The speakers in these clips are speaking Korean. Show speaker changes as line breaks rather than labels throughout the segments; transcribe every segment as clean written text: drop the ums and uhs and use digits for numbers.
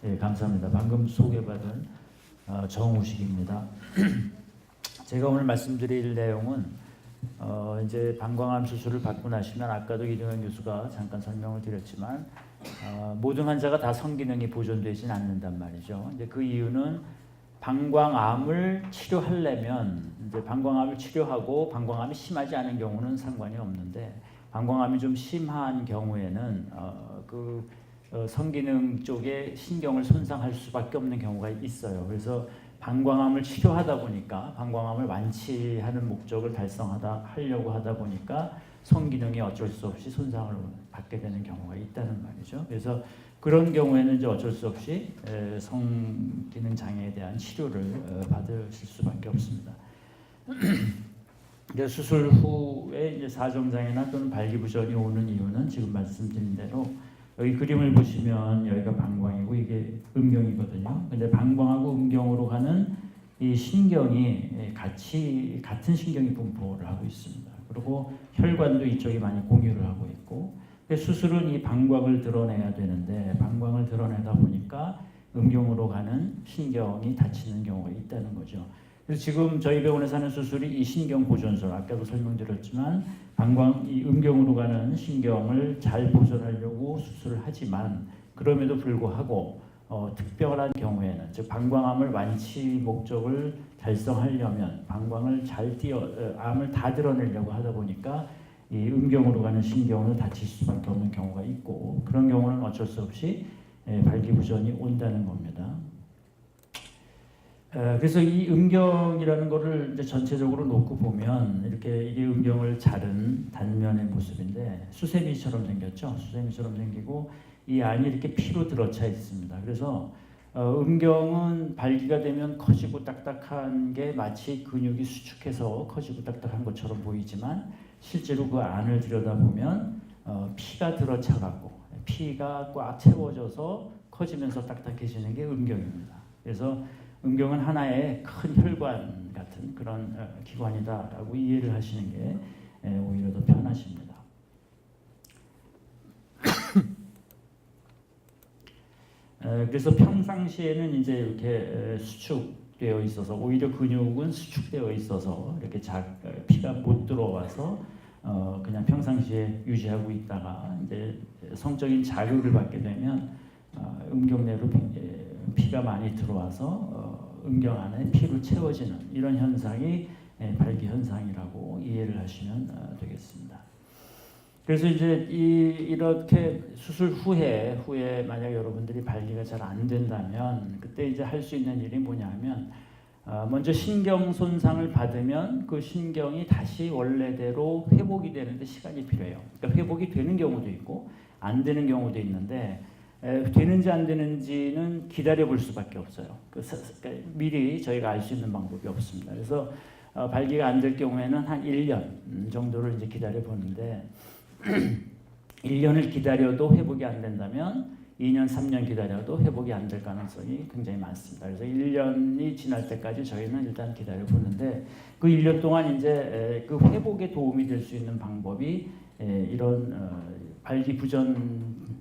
예, 감사합니다. 방금 소개받은 정우식입니다. 제가 오늘 말씀드릴 내용은 이제 방광암 수술을 받고 나시면 아까도 이동현 교수가 잠깐 설명을 드렸지만 모든 환자가 다 성기능이 보존되진 않는단 말이죠. 이제 그 이유는 방광암을 치료하려면 이제 방광암을 치료하고 방광암이 심하지 않은 경우는 상관이 없는데 방광암이 좀 심한 경우에는 성기능 쪽에 신경을 손상할 수밖에 없는 경우가 있어요. 그래서 방광암을 치료하다 보니까 방광암을 완치하는 목적을 달성하려고 하다 보니까 성기능이 어쩔 수 없이 손상을 받게 되는 경우가 있다는 말이죠. 그래서 그런 경우에는 이제 어쩔 수 없이 성기능 장애에 대한 치료를 받으실 수밖에 없습니다. 수술 후에 이제 사정장애나 또는 발기부전이 오는 이유는 지금 말씀드린 대로 여기 그림을 보시면 여기가 방광이고 이게 음경이거든요. 근데 방광하고 음경으로 가는 이 신경이 같은 신경이 분포를 하고 있습니다. 그리고 혈관도 이쪽이 많이 공유를 하고 있고, 수술은 이 방광을 드러내야 되는데 방광을 드러내다 보니까 음경으로 가는 신경이 다치는 경우가 있다는 거죠. 그래서 지금 저희 병원에서 하는 수술이 이 신경 보존술, 아까도 설명드렸지만 이 음경으로 가는 신경을 잘 보존하려고 수술을 하지만 그럼에도 불구하고 특별한 경우에는 즉 방광암을 완치 목적을 달성하려면 방광을 암을 다 드러내려고 하다 보니까 이 음경으로 가는 신경을 다칠 수밖에 없는 경우가 있고, 그런 경우는 어쩔 수 없이 발기부전이 온다는 겁니다. 그래서 이 음경이라는 거를 이제 전체적으로 놓고 보면 이렇게 이게 음경을 자른 단면의 모습인데 수세미처럼 생겼죠. 수세미처럼 생기고 이 안이 이렇게 피로 들어차 있습니다. 그래서 음경은 발기가 되면 커지고 딱딱한 게 마치 근육이 수축해서 커지고 딱딱한 것처럼 보이지만 실제로 그 안을 들여다보면 피가 들어차갖고 피가 꽉 채워져서 커지면서 딱딱해지는 게 음경입니다. 그래서 음경은 하나의 큰 혈관 같은 그런 기관이다라고 이해를 하시는 게 오히려 더 편하십니다. 그래서 평상시에는 이제 이렇게 수축되어 있어서 오히려 근육은 수축되어 있어서 이렇게 피가 못 들어와서 그냥 평상시에 유지하고 있다가 이제 성적인 자극을 받게 되면 음경 내로 피가 많이 들어와서 음경 안에 피로 채워지는 이런 현상이 발기 현상이라고 이해를 하시면 되겠습니다. 그래서 이제 이렇게 수술 후에 만약 여러분들이 발기가 잘 안 된다면 그때 이제 할 수 있는 일이 뭐냐면 먼저 신경 손상을 받으면 그 신경이 다시 원래대로 회복이 되는데 시간이 필요해요. 그러니까 회복이 되는 경우도 있고 안 되는 경우도 있는데 되는지 안 되는지는 기다려 볼 수밖에 없어요. 그러니까 미리 저희가 알 수 있는 방법이 없습니다. 그래서 발기가 안 될 경우에는 한 1년 정도를 이제 기다려 보는데 1년을 기다려도 회복이 안 된다면 2년, 3년 기다려도 회복이 안 될 가능성이 굉장히 많습니다. 그래서 1년이 지날 때까지 저희는 일단 기다려 보는데 그 1년 동안 이제 그 회복에 도움이 될 수 있는 방법이 이런 발기부전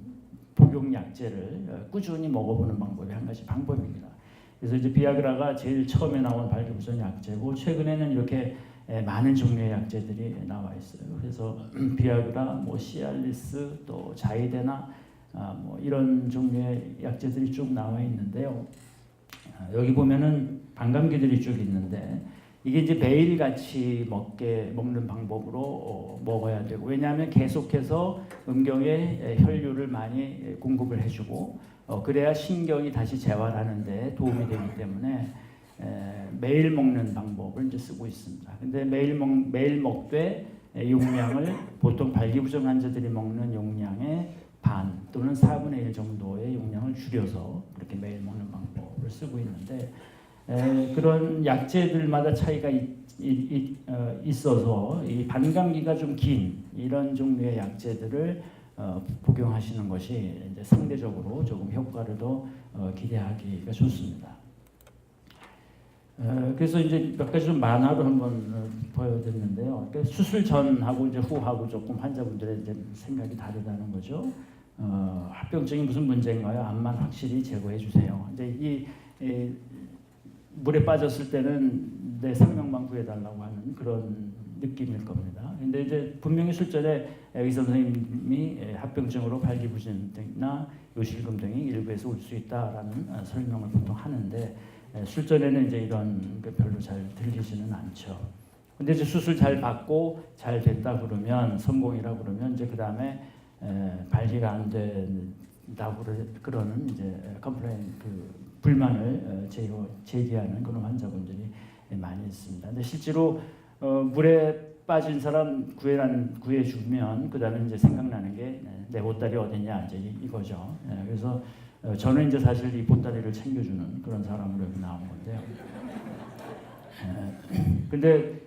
복용 약제를 꾸준히 먹어보는 방법이 한 가지 방법입니다. 그래서 이제 비아그라가 제일 처음에 나온 발기부전 약제고 최근에는 이렇게 많은 종류의 약제들이 나와 있어요. 그래서 비아그라, 시알리스, 또 자이데나 이런 종류의 약제들이 쭉 나와 있는데요. 여기 보면은 반감기들이 쭉 있는데 이게 이제 매일같이 먹는 방법으로 먹어야 되고, 왜냐하면 계속해서 음경에 혈류를 많이 공급을 해주고 그래야 신경이 다시 재활하는 데 도움이 되기 때문에 매일 먹는 방법을 이제 쓰고 있습니다. 근데 매일 먹되 용량을 보통 발기부전 환자들이 먹는 용량의 반 또는 4분의 1 정도의 용량을 줄여서 그렇게 매일 먹는 방법을 쓰고 있는데 그런 약제들마다 차이가 있어서 이 반감기가 좀 긴 이런 종류의 약제들을 복용하시는 것이 이제 상대적으로 조금 효과를 더 기대하기가 좋습니다. 그래서 이제 몇 가지 좀 만화로 한번 보여드렸는데요. 그러니까 수술 전하고 이제 후하고 조금 환자분들의 이제 생각이 다르다는 거죠. 합병증이 무슨 문제인가요? 암만 확실히 제거해 주세요. 근데 이 물에 빠졌을 때는 내 생명만 구해달라고 하는 그런 느낌일 겁니다. 근데 이제 분명히 술전에 의사 선생님이 합병증으로 발기부전이나 요실금 등이 일부에서 올 수 있다라는 설명을 보통 하는데 술전에는 이제 이런 게 별로 잘 들리지는 않죠. 근데 이제 수술 잘 받고 잘 됐다 그러면 성공이라 그러면 이제 그 다음에 발기가 안 된다고 그러는 이제 컴플레인 불만을 제기하는 그런 환자분들이 많이 있습니다. 근데 실제로 물에 빠진 사람 구해주면 그 다음에 이제 생각나는 게 내 보따리 어딨냐 이제 이거죠. 그래서 저는 이제 사실 이 보따리를 챙겨주는 그런 사람으로 여기 나온 건데요. 근데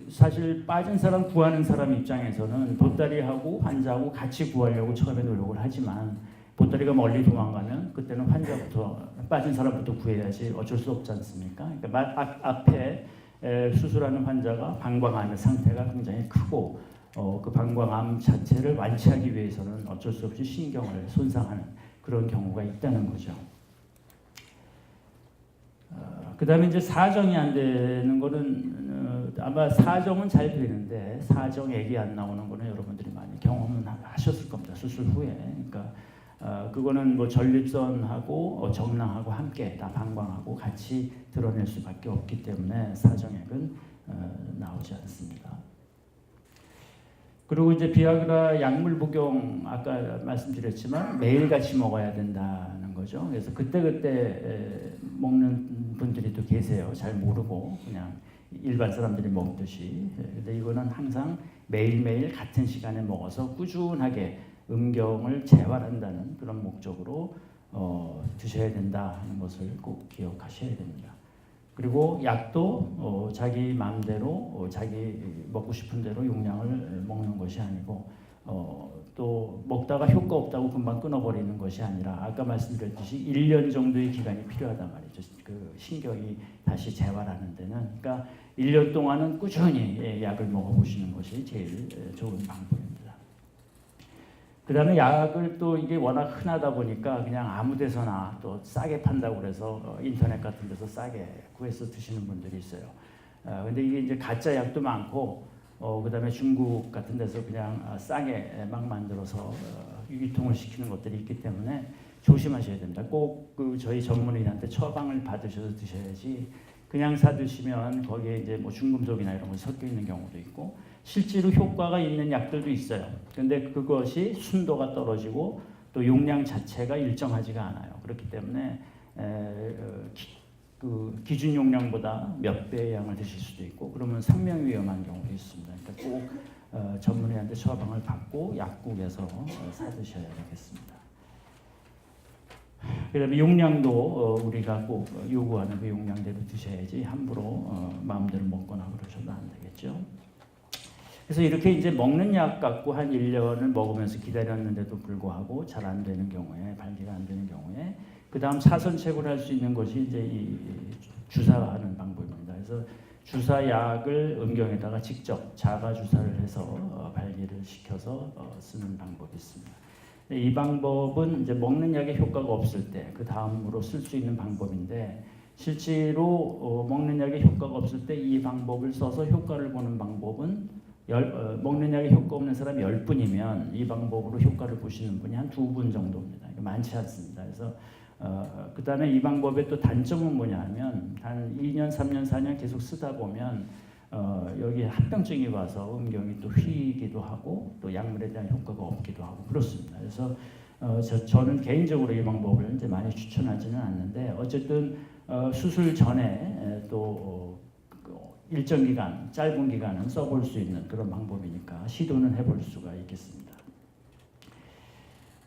사실 빠진 사람 구하는 사람 입장에서는 보따리하고 환자하고 같이 구하려고 처음에 노력을 하지만 보따리가 멀리 도망가면 그때는 환자부터 빠진 사람부터 구해야지 어쩔 수 없지 않습니까? 그러니까 앞에 수술하는 환자가 방광암의 상태가 굉장히 크고 그 방광암 자체를 완치하기 위해서는 어쩔 수 없이 신경을 손상하는 그런 경우가 있다는 거죠. 그 다음에 이제 사정이 안 되는 거는 아마 사정은 잘 되는데 사정액이 안 나오는 거는 여러분들이 많이 경험은 하셨을 겁니다. 수술 후에. 그러니까 그거는 뭐 전립선하고 정낭하고 함께 다 방광하고 같이 드러낼 수밖에 없기 때문에 사정액은 나오지 않습니다. 그리고 이제 비아그라 약물 복용 아까 말씀드렸지만 매일같이 먹어야 된다는 거죠. 그래서 그때 먹는 분들이 또 계세요. 잘 모르고 그냥 일반 사람들이 먹듯이. 근데 이거는 항상 매일매일 같은 시간에 먹어서 꾸준하게 음경을 재활한다는 그런 목적으로 드셔야 된다는 것을 꼭 기억하셔야 됩니다. 그리고 약도 자기 마음대로 자기 먹고 싶은 대로 용량을 먹는 것이 아니고 또 먹다가 효과 없다고 금방 끊어버리는 것이 아니라 아까 말씀드렸듯이 1년 정도의 기간이 필요하단 말이죠. 그 신경이 다시 재활하는 데는. 그러니까 1년 동안은 꾸준히 약을 먹어보시는 것이 제일 좋은 방법입니다. 그 다음에 약을 또 이게 워낙 흔하다 보니까 그냥 아무 데서나 또 싸게 판다고 그래서 인터넷 같은 데서 싸게 구해서 드시는 분들이 있어요. 근데 이게 이제 가짜 약도 많고 그 다음에 중국 같은 데서 그냥 싸게 막 만들어서 유통을 시키는 것들이 있기 때문에 조심하셔야 됩니다. 꼭 그 저희 전문의한테 처방을 받으셔서 드셔야지 그냥 사 드시면 거기에 이제 뭐 중금속이나 이런 거 섞여 있는 경우도 있고 실제로 효과가 있는 약들도 있어요. 근데 그것이 순도가 떨어지고 또 용량 자체가 일정하지가 않아요. 그렇기 때문에 그 기준 용량보다 몇 배의 양을 드실 수도 있고 그러면 생명 위험한 경우도 있습니다. 그러니까 꼭 전문의한테 처방을 받고 약국에서 사 드셔야 되겠습니다. 그다음에 용량도 우리가 꼭 요구하는 그 용량대로 드셔야지 함부로 마음대로 먹거나 그러셔도 안 되겠죠. 그래서 이렇게 이제 먹는 약 갖고 한 1년을 먹으면서 기다렸는데도 불구하고 잘 안 되는 경우에 발기가 안 되는 경우에 그 다음 사선책으로 할 수 있는 것이 이제 이 주사하는 방법입니다. 그래서 주사약을 음경에다가 직접 자가 주사를 해서 발기를 시켜서 쓰는 방법이 있습니다. 이 방법은 이제 먹는 약에 효과가 없을 때 그 다음으로 쓸 수 있는 방법인데 실제로 먹는 약에 효과가 없을 때 이 방법을 써서 효과를 보는 방법은 먹는 약에 효과 없는 사람이 10분이면 이 방법으로 효과를 보시는 분이 한 2분 정도입니다. 많지 않습니다. 그래서 그 다음에 이 방법의 또 단점은 뭐냐 하면 한 2년, 3년, 4년 계속 쓰다 보면 여기 합병증이 와서 음경이 또 휘기도 하고 또 약물에 대한 효과가 없기도 하고 그렇습니다. 그래서 저는 개인적으로 이 방법을 이제 많이 추천하지는 않는데 어쨌든 수술 전에 또 일정 기간, 짧은 기간은 써볼 수 있는 그런 방법이니까 시도는 해볼 수가 있겠습니다.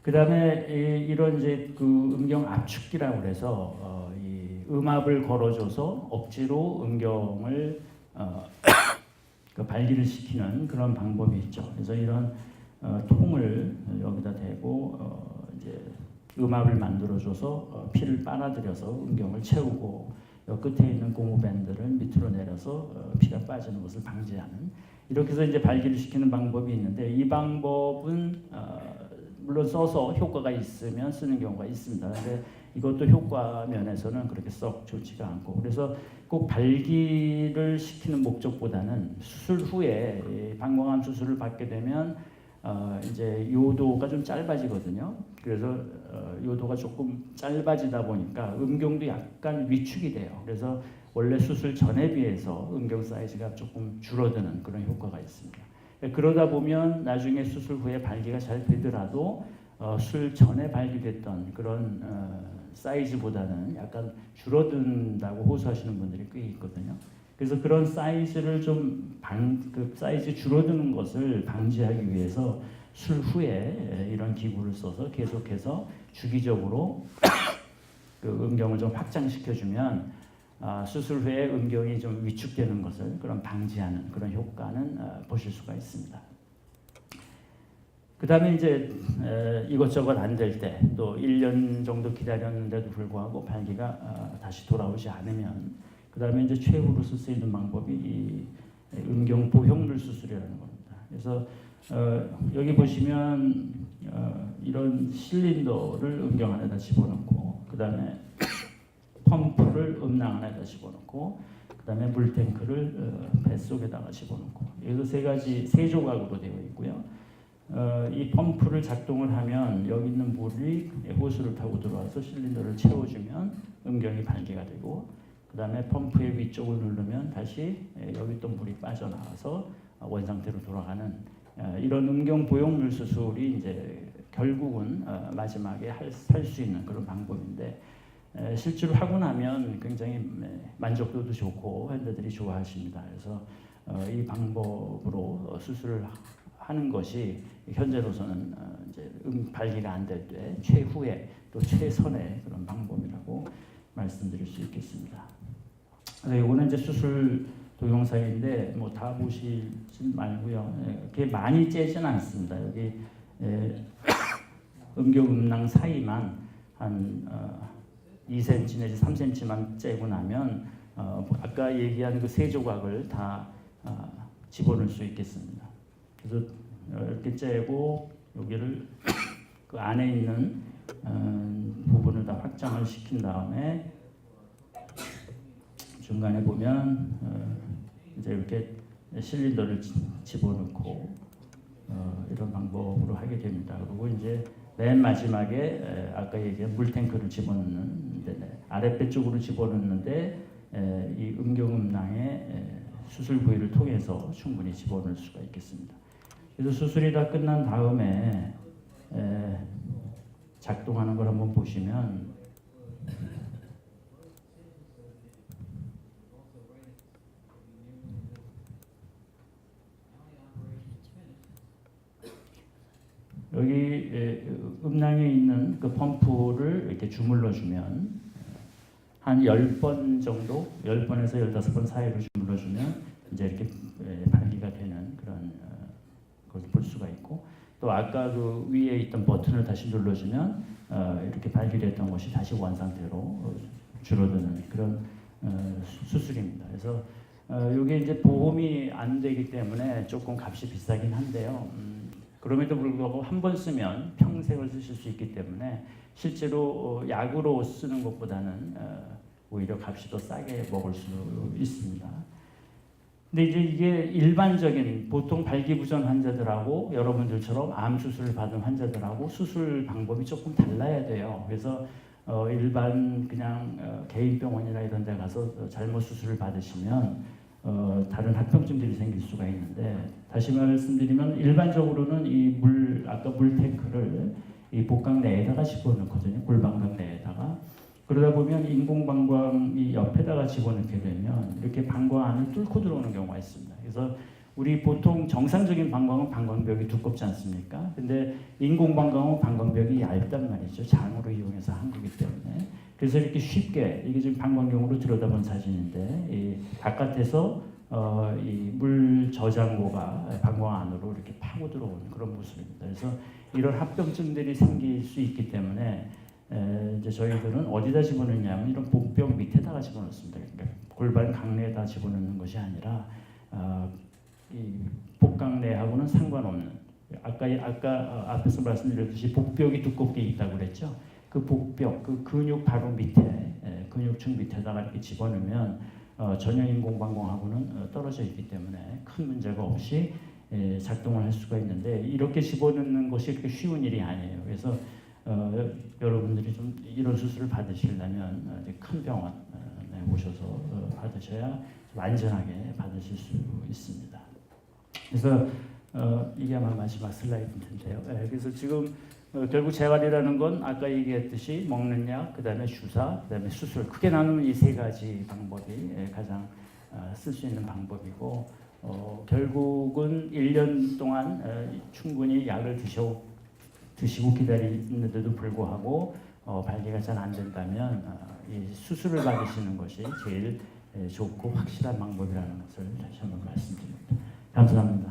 그 다음에 이런 이제 그 음경 압축기라고 해서 이 음압을 걸어줘서 억지로 음경을 그 발기를 시키는 그런 방법이 있죠. 그래서 이런 통을 여기다 대고 이제 음압을 만들어줘서 피를 빨아들여서 음경을 채우고 끝에 있는 고무밴드를 밑으로 내려서 피가 빠지는 것을 방지하는 이렇게 해서 이제 발기를 시키는 방법이 있는데 이 방법은 물론 써서 효과가 있으면 쓰는 경우가 있습니다. 근데 이것도 효과 면에서는 그렇게 썩 좋지가 않고, 그래서 꼭 발기를 시키는 목적보다는 수술 후에 방광암 수술을 받게 되면 이제 요도가 좀 짧아지거든요. 그래서 요도가 조금 짧아지다 보니까 음경도 약간 위축이 돼요. 그래서 원래 수술 전에 비해서 음경 사이즈가 조금 줄어드는 그런 효과가 있습니다. 그러다 보면 나중에 수술 후에 발기가 잘 되더라도 수술 전에 발기됐던 그런 사이즈보다는 약간 줄어든다고 호소하시는 분들이 꽤 있거든요. 그래서 그런 사이즈를 그 사이즈 줄어드는 것을 방지하기 위해서 술 후에 이런 기구를 써서 계속해서 주기적으로 그 음경을 좀 확장시켜주면 수술 후에 음경이 좀 위축되는 것을 그런 방지하는 그런 효과는 보실 수가 있습니다. 그 다음에 이제 이것저것 안 될 때, 또 1년 정도 기다렸는데도 불구하고 발기가 다시 돌아오지 않으면, 그 다음에 이제 최후로 쓸 수 있는 방법이 이 음경 보형물 수술이라는 겁니다. 그래서 여기 보시면 이런 실린더를 음경 안에다 집어넣고, 그 다음에 펌프를 음낭 안에다 집어넣고, 그 다음에 물탱크를 뱃속에다가 집어넣고, 여기서 세 조각으로 되어 있고요. 이 펌프를 작동을 하면 여기 있는 물이 호스를 타고 들어와서 실린더를 채워주면 음경이 발기가 되고, 그 다음에 펌프의 위쪽을 누르면 다시 여기 또 물이 빠져나와서 원상태로 돌아가는 이런 음경 보형물 수술이 이제 결국은 마지막에 할 수 있는 그런 방법인데, 실제로 하고 나면 굉장히 만족도도 좋고 환자들이 좋아하십니다. 그래서 이 방법으로 수술을 하는 것이 현재로서는 이제 발기가 안 될 때 최후의 또 최선의 그런 방법이라고 말씀드릴 수 있겠습니다. 이거는 이제 수술 동영상인데 뭐 다 보시지 말고요. 그게 많이 째지는 않습니다. 여기 음경 음낭 사이만 한 2cm 내지 3cm만 째고 나면 아까 얘기한 그 세 조각을 다 집어넣을 수 있겠습니다. 그래서 이렇게 째고 여기를 그 안에 있는 부분을 다 확장을 시킨 다음에 중간에 보면 이제 이렇게 실린더를 집어넣고 이런 방법으로 하게 됩니다. 그리고 이제 맨 마지막에 아까 얘기한 물탱크를 집어넣는데 아랫배 쪽으로 집어넣는데 이 음경음낭의 수술 부위를 통해서 충분히 집어넣을 수가 있겠습니다. 그래서 수술이 다 끝난 다음에 작동하는 걸 한번 보시면 여기 음낭에 있는 그 펌프를 이렇게 주물러 주면 한 10번 정도, 10번에서 15번 사이로 주물러 주면 이제 이렇게 발기가 되는 그런 것을 볼 수가 있고, 또 아까 그 위에 있던 버튼을 다시 눌러주면 이렇게 발기됐던 것이 다시 원상태로 줄어드는 그런 수술입니다. 그래서 이게 이제 보험이 안 되기 때문에 조금 값이 비싸긴 한데요. 그럼에도 불구하고 한 번 쓰면 평생을 쓰실 수 있기 때문에 실제로 약으로 쓰는 것보다는 오히려 값이 더 싸게 먹을 수 있습니다. 근데 이제 이게 일반적인 보통 발기부전 환자들하고 여러분들처럼 암 수술을 받은 환자들하고 수술 방법이 조금 달라야 돼요. 그래서 일반 그냥 개인 병원이나 이런 데 가서 잘못 수술을 받으시면 다른 합병증들이 생길 수가 있는데, 다시 말씀드리면 일반적으로는 이 아까 물탱크를 이 복강 내에다가 집어넣거든요. 골반강 내에다가. 그러다 보면 인공방광이 옆에다가 집어넣게 되면 이렇게 방광 안을 뚫고 들어오는 경우가 있습니다. 그래서 우리 보통 정상적인 방광은 방광벽이 두껍지 않습니까? 근데 인공방광은 방광벽이 얇단 말이죠. 장으로 이용해서 한 거기 때문에. 그래서 이렇게 쉽게, 이게 지금 방광경으로 들여다본 사진인데, 이 바깥에서 이 물 저장고가 방광 안으로 이렇게 파고 들어오는 그런 모습입니다. 그래서 이런 합병증들이 생길 수 있기 때문에 이제 저희들은 어디다 집어넣냐면 이런 복벽 밑에다가 집어넣습니다. 그러니까 골반 강내에다 집어넣는 것이 아니라 이 복강내하고는 상관없는 아까 앞에서 말씀드렸듯이 복벽이 두껍게 있다고 그랬죠. 그 복벽, 그 근육 바로 밑에 근육층 밑에다가 이렇게 집어넣으면 전혀 인공방광하고는 떨어져 있기 때문에 큰 문제가 없이 작동을 할 수가 있는데 이렇게 집어넣는 것이 그렇게 쉬운 일이 아니에요. 그래서 여러분들이 좀 이런 수술을 받으시려면 큰 병원에 오셔서 받으셔야 좀 안전하게 받으실 수 있습니다. 그래서 이게 아마 마지막 슬라이드일 텐데요. 그래서 지금 결국 재활이라는 건 아까 얘기했듯이 먹는 약, 그다음에 주사, 그다음에 수술 크게 나누면 이 세 가지 방법이 가장 쓸 수 있는 방법이고 결국은 1년 동안 충분히 약을 드시고 기다리는데도 불구하고 발기가 잘 안 된다면 이 수술을 받으시는 것이 제일 좋고 확실한 방법이라는 것을 다시 한번 말씀드립니다. 감사합니다.